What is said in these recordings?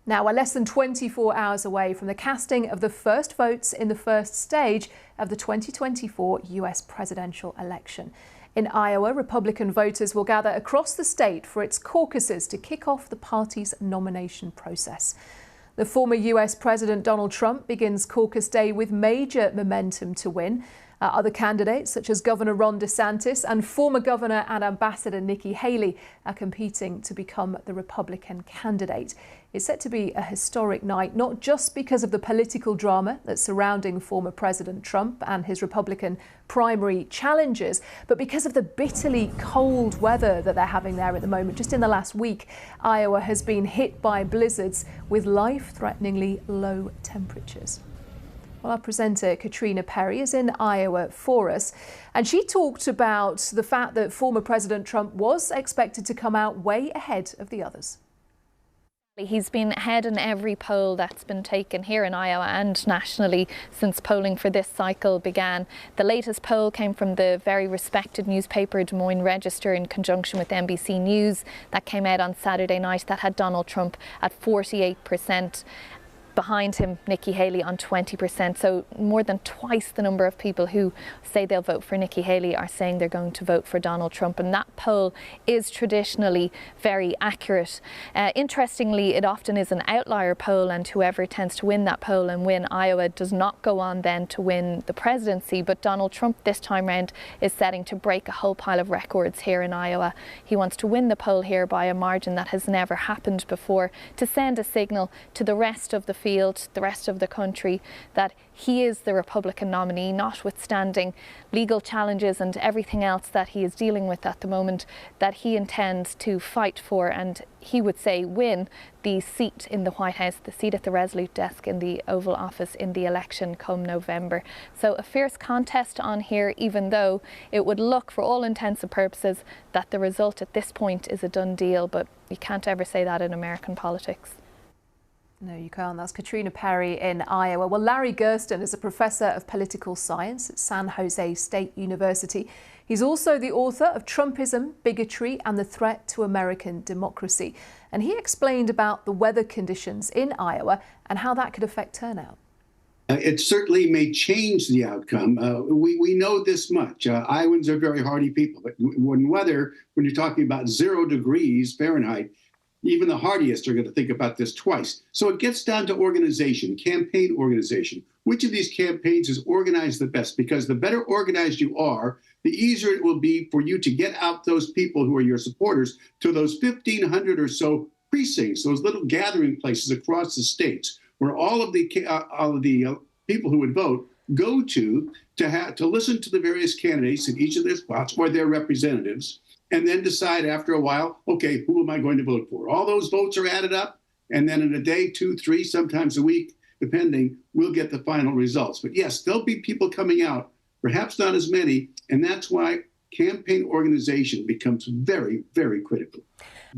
Now, we're less than 24 hours away from the casting of the first votes in the first stage of the 2024 US presidential election. In Iowa, Republican voters will gather across the state for its caucuses to kick off the party's nomination process. The former US President Donald Trump begins caucus day with major momentum to win. Other candidates, such as Governor Ron DeSantis and former Governor and Ambassador Nikki Haley, are competing to become the Republican candidate. It's set to be a historic night, not just because of the political drama that's surrounding former President Trump and his Republican primary challengers, but because of the bitterly cold weather that they're having there at the moment. Just in the last week, Iowa has been hit by blizzards with life-threateningly low temperatures. Well, our presenter, Katrina Perry, is in Iowa for us, and she talked about the fact that former President Trump was expected to come out way ahead of the others. He's been ahead in every poll that's been taken here in Iowa and nationally since polling for this cycle began. The latest poll came from the very respected newspaper Des Moines Register in conjunction with NBC News that came out on Saturday night that had Donald Trump at 48%. Behind him, Nikki Haley on 20%. So more than twice the number of people who say they'll vote for Nikki Haley are saying they're going to vote for Donald Trump. And that poll is traditionally very accurate. Interestingly, it often is an outlier poll, and whoever tends to win that poll and win Iowa does not go on then to win the presidency. But Donald Trump this time round is setting to break a whole pile of records here in Iowa. He wants to win the poll here by a margin that has never happened before, to send a signal to the rest of the field, the rest of the country, that he is the Republican nominee, notwithstanding legal challenges and everything else that he is dealing with at the moment, that he intends to fight for and, he would say, win the seat in the White House, the seat at the Resolute desk in the Oval Office in the election come November. So a fierce contest on here, even though it would look, for all intents and purposes, that the result at this point is a done deal, but you can't ever say that in American politics. No, you can't. That's Katrina Perry in Iowa. Well, Larry Gersten is a professor of political science at San Jose State University. He's also the author of Trumpism, Bigotry and the Threat to American Democracy. And he explained about the weather conditions in Iowa and how that could affect turnout. It certainly may change the outcome. We know this much. Iowans are very hardy people. But when you're talking about 0 degrees Fahrenheit, even the hardiest are going to think about this twice. So it gets down to organization, campaign organization. Which of these campaigns is organized the best? Because the better organized you are, the easier it will be for you to get out those people who are your supporters to those 1,500 or so precincts, those little gathering places across the states, where all of the people who would vote go to listen to the various candidates in each of their spots or their representatives, and then decide after a while, okay, who am I going to vote for? All those votes are added up, and then in a day, 2, 3, sometimes a week, depending, we'll get the final results. But yes, there'll be people coming out, perhaps not as many, and that's why campaign organization becomes very, very critical.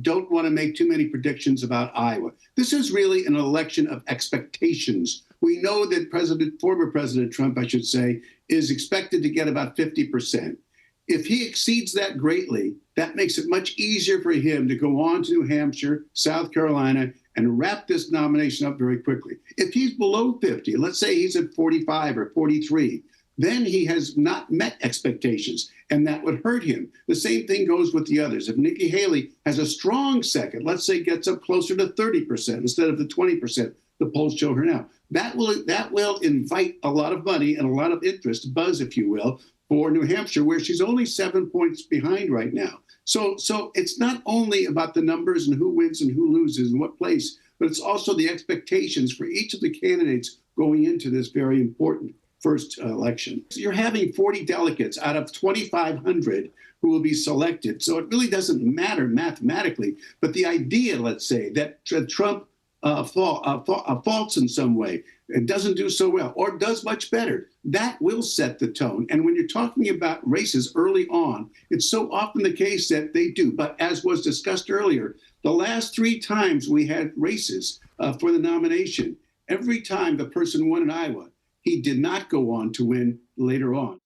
Don't want to make too many predictions about Iowa. This is really an election of expectations. We know that former President Trump, I should say, is expected to get about 50%. If he exceeds that greatly, that makes it much easier for him to go on to New Hampshire, South Carolina, and wrap this nomination up very quickly. If he's below 50, let's say he's at 45 or 43, then he has not met expectations, and that would hurt him. The same thing goes with the others. If Nikki Haley has a strong second, let's say gets up closer to 30% instead of the 20% the polls show her now, that will invite a lot of money and a lot of interest, buzz, if you will, for New Hampshire, where she's only 7 points behind right now. So it's not only about the numbers and who wins and who loses and what place, but it's also the expectations for each of the candidates going into this very important first election. So you're having 40 delegates out of 2,500 who will be selected. So it really doesn't matter mathematically. But the idea, let's say, that Trump faults in some way and doesn't do so well or does much better, that will set the tone. And when you're talking about races early on, it's so often the case that they do. But as was discussed earlier, the last 3 times we had races for the nomination, every time the person won in Iowa, he did not go on to win later on.